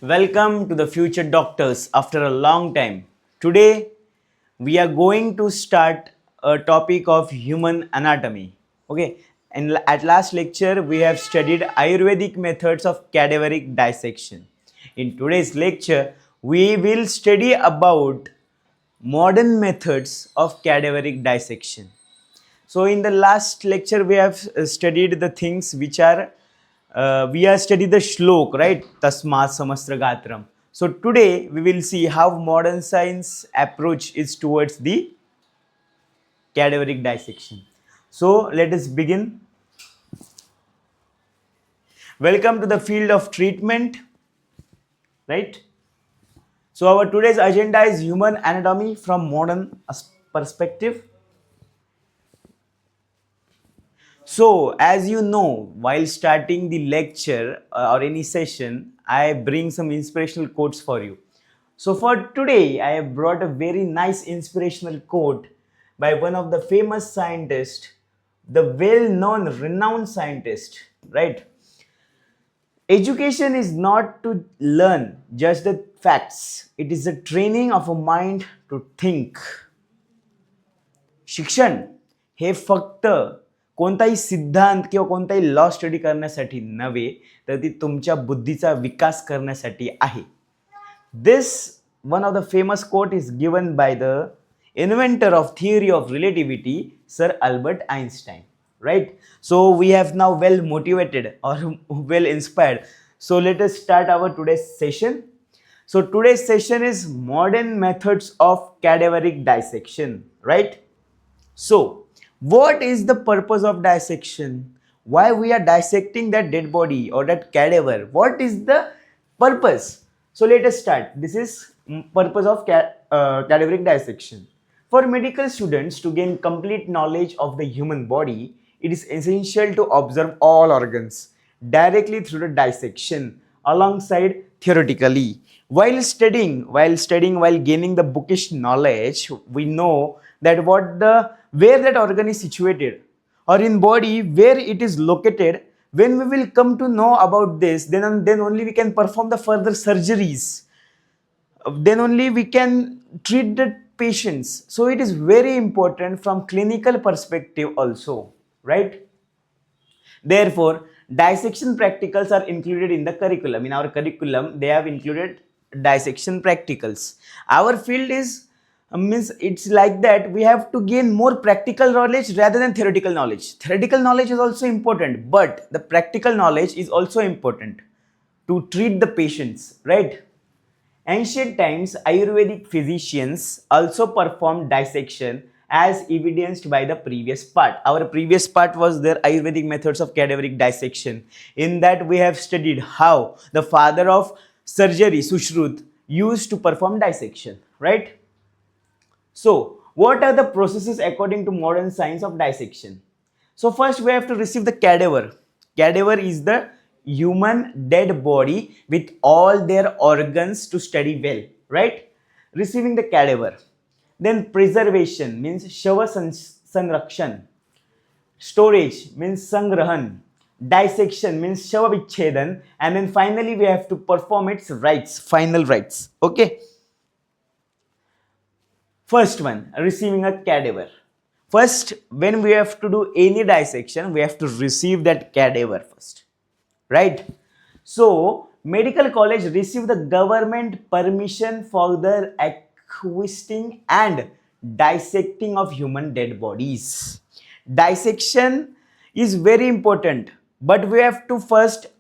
Welcome to the future doctors after a long time. Today we are going to start a topic of human anatomy. Okay, and at last lecture we have studied Ayurvedic methods of cadaveric dissection. In today's lecture we will study about modern methods of cadaveric dissection. So in the last lecture we have studied the things which are we have studied the shlok, right? Tasmat samastra gatram. So today we will see how modern science approach is towards the cadaveric dissection. So let us begin. Welcome to the field of treatment, right? So our today's agenda is human anatomy from modern perspective. So, as you know, while starting the lecture or any session, I bring some inspirational quotes for you. So, for today, I have brought a very nice inspirational quote by one of the famous scientists, the well known, renowned scientist, right? Education is not to learn just the facts, it is a training of a mind to think. शिक्षण हे फक्त कोणताही सिद्धांत किंवा कोणताही law study करण्यासाठी नव्हे तर ती तुमच्या बुद्धीचा विकास करण्यासाठी आहे. This one of the famous quote is given by the inventor of theory of relativity sir Albert Einstein, right? So we have now well motivated or well inspired. So let us start our today's session. So today's session is modern methods of cadaveric dissection, right? So what is the purpose of dissection? Why we are dissecting that dead body or that cadaver? What is the purpose? So let us start. This is purpose of cadaveric dissection. For medical students to gain complete knowledge of the human body, it is essential to observe all organs directly through the dissection alongside theoretically. While gaining the bookish knowledge, we know that where that organ is situated or in body where it is located. When we will come to know about this, then only we can perform the further surgeries, then only we can treat the patients. So it is very important from clinical perspective also, right? Therefore dissection practicals are included in the curriculum. In our curriculum they have included dissection practicals. Our field is means it's like that we have to gain more practical knowledge rather than theoretical knowledge. Theoretical knowledge is also important, but the practical knowledge is also important to treat the patients, right? Ancient times Ayurvedic physicians also performed dissection as evidenced by the previous part. Our previous part was their Ayurvedic methods of cadaveric dissection. In that we have studied how the father of surgery Sushrut used to perform dissection, right? So what are the processes according to modern science of dissection? So first we have to receive the cadaver. Cadaver is the human dead body with all their organs to study well, right? Receiving the cadaver. Then preservation means shava sanrakshan. Storage means sangrahan. Dissection means shava vichhedan. And then finally we have to perform its rites, final rites. Okay. First one, receiving a cadaver. First, when we have to do any dissection, we have to receive that cadaver first, right? So medical college receive the government permission for the acquisition and dissecting of human dead bodies. Dissection is very important, but we have to first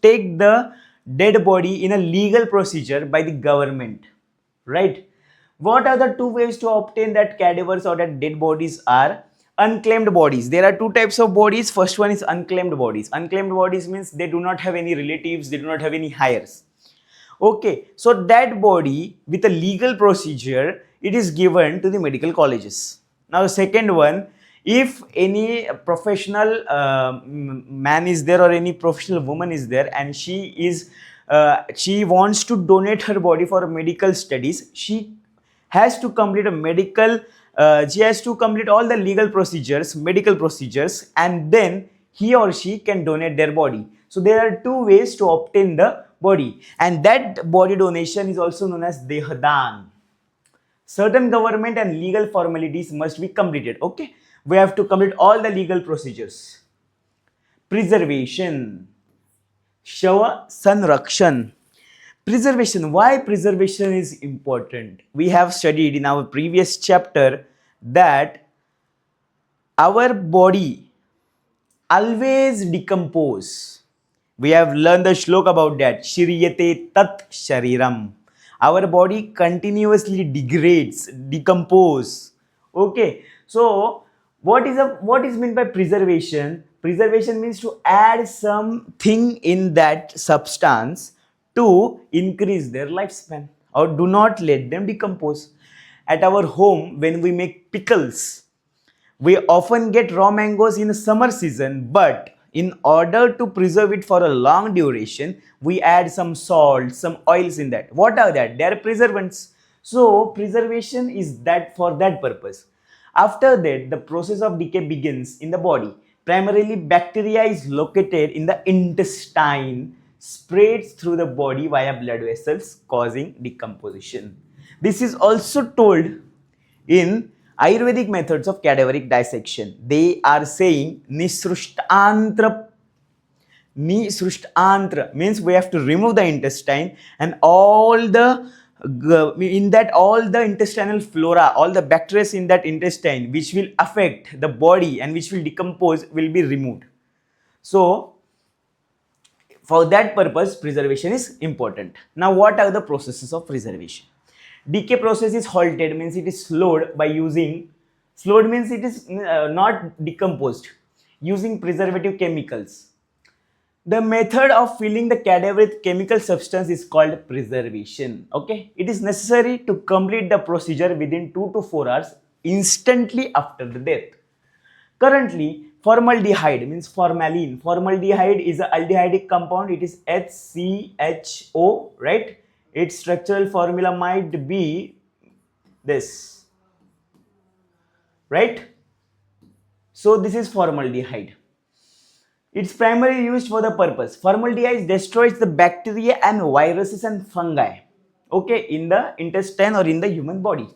take the dead body in a legal procedure by the government, right? What are the two ways to obtain that cadavers or that dead bodies are? Unclaimed bodies. There are two types of bodies. First one is unclaimed bodies. Unclaimed bodies means they do not have any relatives, they do not have any heirs. Okay, so that body with a legal procedure, it is given to the medical colleges. Now the second one, if any professional man is there or any professional woman is there and she wants to donate her body for medical studies, she has to complete she has to complete all the legal procedures, medical procedures, and then he or she can donate their body. So there are two ways to obtain the body, and that body donation is also known as dehadan. Certain government and legal formalities must be completed. Okay, we have to complete all the legal procedures. Preservation, shava sanrakshan. Preservation. Why preservation is important? We have studied in our previous chapter that our body always decompose. We have learned the shlok about that. Shiryate tat shariram. Our body continuously degrades, decompose. Okay. So what is meant by preservation? Preservation means to add something in that substance to increase their lifespan, or do not let them decompose. At our home, when we make pickles, we often get raw mangoes in the summer season, but in order to preserve it for a long duration, we add some salt, some oils in that. What are that? They are preservants. So preservation is that for that purpose. After that, the process of decay begins in the body. Primarily, bacteria is located in the intestine, spreads through the body via blood vessels, causing decomposition. This is also told in Ayurvedic methods of cadaveric dissection. They are saying nisrushtantra. Nisrushtantra means we have to remove the intestine, and all the in that all the intestinal flora, all the bacteria in that intestine which will affect the body and which will decompose will be removed. So for that purpose, preservation is important. Now, what are the processes of preservation? Decay process is halted, means it is slowed by using, slowed means it is not decomposed, using preservative chemicals. The method of filling the cadaver with chemical substance is called preservation. Okay, it is necessary to complete the procedure within 2 to 4 hours instantly after the death. Currently, formaldehyde means formalin. Formaldehyde is an aldehydic compound. It is HCHO, right? Its structural formula might be this, right? So this is formaldehyde. It's primarily used for the purpose. Formaldehyde destroys the bacteria and viruses and fungi, okay, in the intestine or in the human body.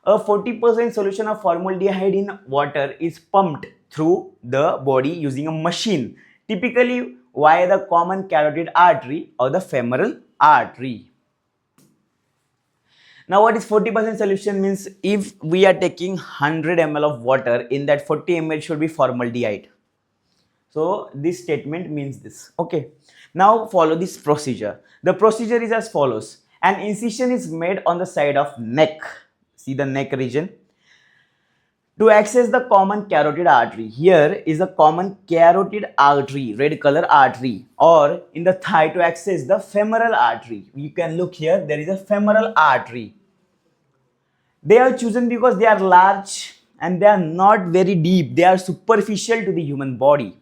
A 40% solution of formaldehyde in water is pumped through the body using a machine, typically via the common carotid artery or the femoral artery. Now, what is 40% solution means? If we are taking 100 ml of water, in that 40 ml should be formaldehyde. So this statement means this. Okay. Now follow this procedure. The procedure is as follows. An incision is made on the side of neck. See the neck region. To access the common carotid artery. Here is a common carotid artery, red color artery, or in the thigh to access the femoral artery. You can look here, there is a femoral artery. They are chosen because they are large and they are not very deep. They are superficial to the human body.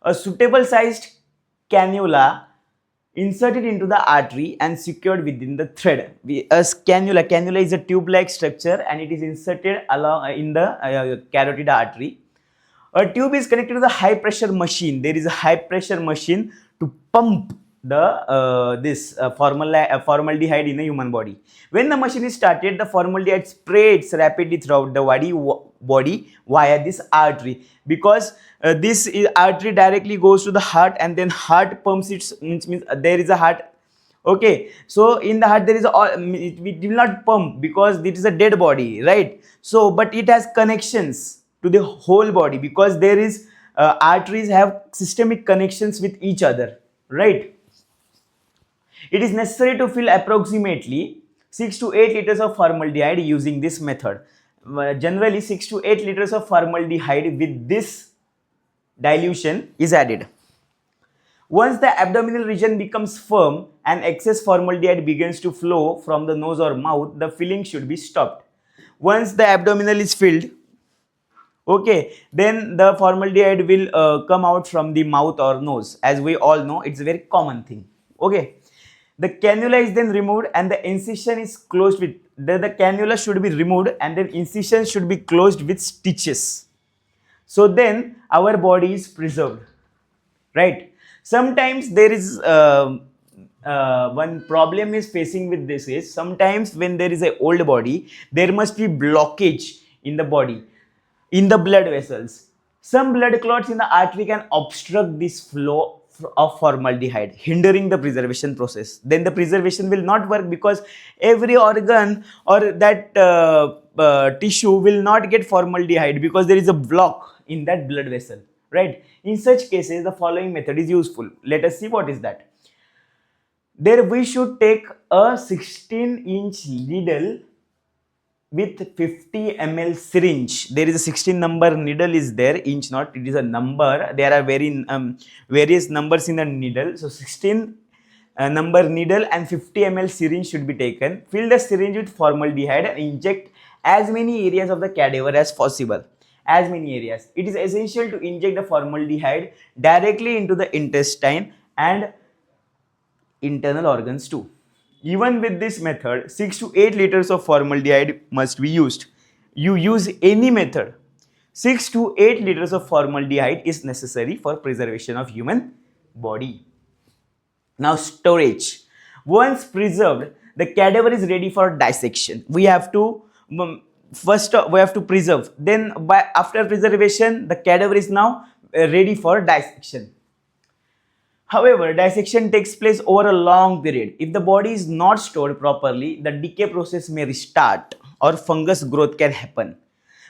A suitable sized cannula inserted into the artery and secured within the thread. Cannula is a tube-like structure and it is inserted along in the carotid artery. A tube is connected to the high pressure machine. There is a high pressure machine to pump the formaldehyde in the human body. When the machine is started, the formaldehyde spreads rapidly throughout the body via this artery, because this artery directly goes to the heart, and then heart pumps it, means there is a heart. Okay, so in the heart there is it will not pump because it is a dead body, right? So but it has connections to the whole body, because there is arteries have systemic connections with each other, right? It is necessary to fill approximately 6 to 8 liters of formaldehyde using this method. Generally 6 to 8 liters of formaldehyde with this dilution is added. Once the abdominal region becomes firm and excess formaldehyde begins to flow from the nose or mouth, the filling should be stopped. Once the abdominal is filled, okay, then the formaldehyde will come out from the mouth or nose. As we all know, it's a very common thing. Okay, the cannula is then removed and the incision is closed with the cannula should be removed and then incision should be closed with stitches. So then our body is preserved, right? Sometimes there is one problem is facing with this is sometimes when there is a old body, there must be blockage in the body, in the blood vessels. Some blood clots in the artery can obstruct this flow of formaldehyde, hindering the preservation process. Then the preservation will not work because every organ or that tissue will not get formaldehyde because there is a block in that blood vessel, right? In such cases, the following method is useful. Let us see what is that. There we should take a 16-inch needle with 50 ml syringe. There is a 16 number needle is there, inch not, it is a number. There are various numbers in the needle. So 16 number needle and 50 ml syringe should be taken. Fill the syringe with formaldehyde and inject as many areas of the cadaver as possible. As many areas. It is essential to inject the formaldehyde directly into the intestine and internal organs too. Even with this method, 6 to 8 liters of formaldehyde must be used. You use any method, 6 to 8 liters of formaldehyde is necessary for preservation of human body. Now storage. Once preserved, the cadaver is ready for dissection. We have to first we have to preserve. Then after preservation, the cadaver is now ready for dissection. However, dissection takes place over a long period. If the body is not stored properly, the decay process may restart or fungus growth can happen.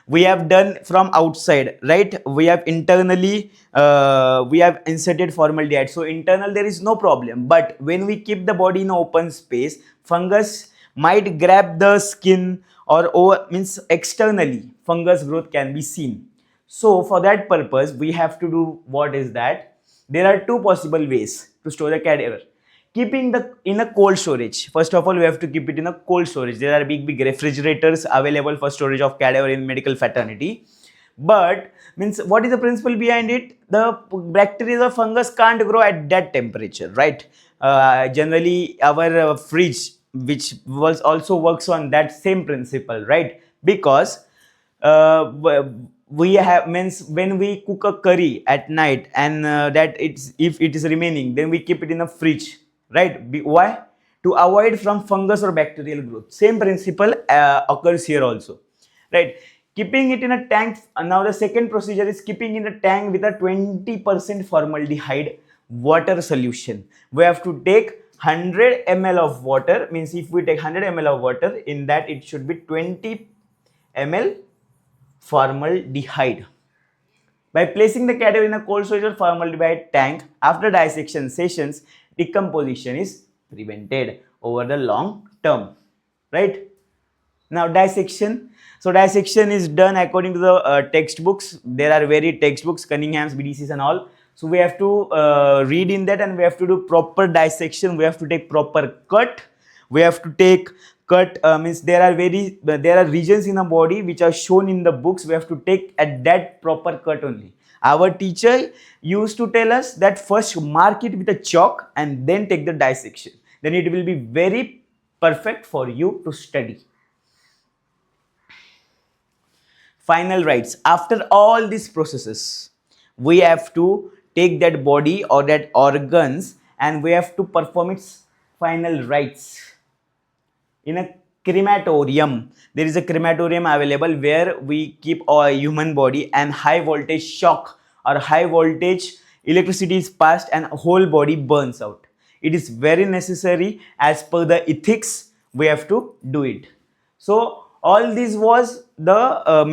We have done from outside, right? We have internally, we have inserted formaldehyde. So internal there is no problem. But when we keep the body in open space, fungus might grab the skin or means externally, fungus growth can be seen. So for that purpose, we have to do what is that? There are two possible ways to store the cadaver. Keeping in a cold storage. First of all, we have to keep it in a cold storage. There are big refrigerators available for storage of cadaver in medical fraternity. But means what is the principle behind it? The bacteria or fungus can't grow at that temperature, right? Generally, our fridge, which was also works on that same principle, right? Because we have means when we cook a curry at night and that it's if it is remaining, then we keep it in a fridge, right? Why? To avoid from fungus or bacterial growth. Same principle occurs here also, right? Keeping it in a tank. Now the second procedure is keeping in a tank with a 20% formaldehyde water solution. We have to take 100 ml of water. Means if we take 100 ml of water, in that it should be 20 ml formaldehyde. By placing the cadaver in a cold storage or formaldehyde tank, after dissection sessions, decomposition is prevented over the long term, right? Now dissection. So dissection is done according to the textbooks. There are various textbooks, Cunningham's, BDC's and all. So we have to read in that and we have to do proper dissection. We have to take proper cut. We have to take cut means there are regions in the body which are shown in the books. We have to take at that proper cut only. Our teacher used to tell us that first mark it with a chalk and then take the dissection. Then it will be very perfect for you to study. Final rites. After all these processes, we have to take that body or that organs and we have to perform its final rites. In a crematorium, there is a crematorium available where we keep our human body and high voltage shock or high voltage electricity is passed and whole body burns out. It is very necessary as per the ethics. We have to do it. So all this was the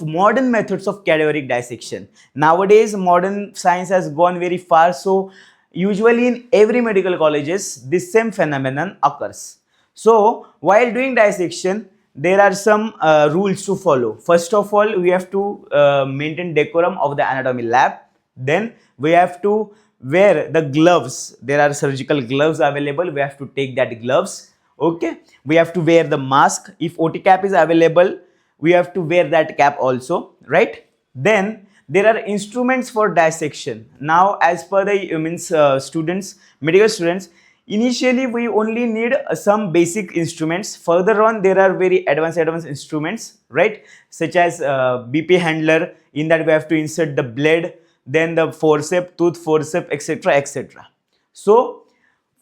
modern methods of cadaveric dissection. Nowadays modern science has gone very far, so usually in every medical colleges this same phenomenon occurs. So while doing dissection, there are some rules to follow. First of all, we have to maintain decorum of the anatomy lab. Then we have to wear the gloves. There are surgical gloves available. We have to take that gloves. Okay. We have to wear the mask. If OT cap is available, we have to wear that cap also, right? Then there are instruments for dissection. Now, as per the students, medical students, initially we only need some basic instruments. Further on, there are very advanced instruments, right? Such as BP handler. In that we have to insert the blade, then the forceps, tooth forceps, etc., etc. So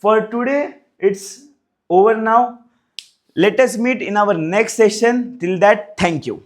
For today, it's over now. Let us meet in our next session. Till that, thank you.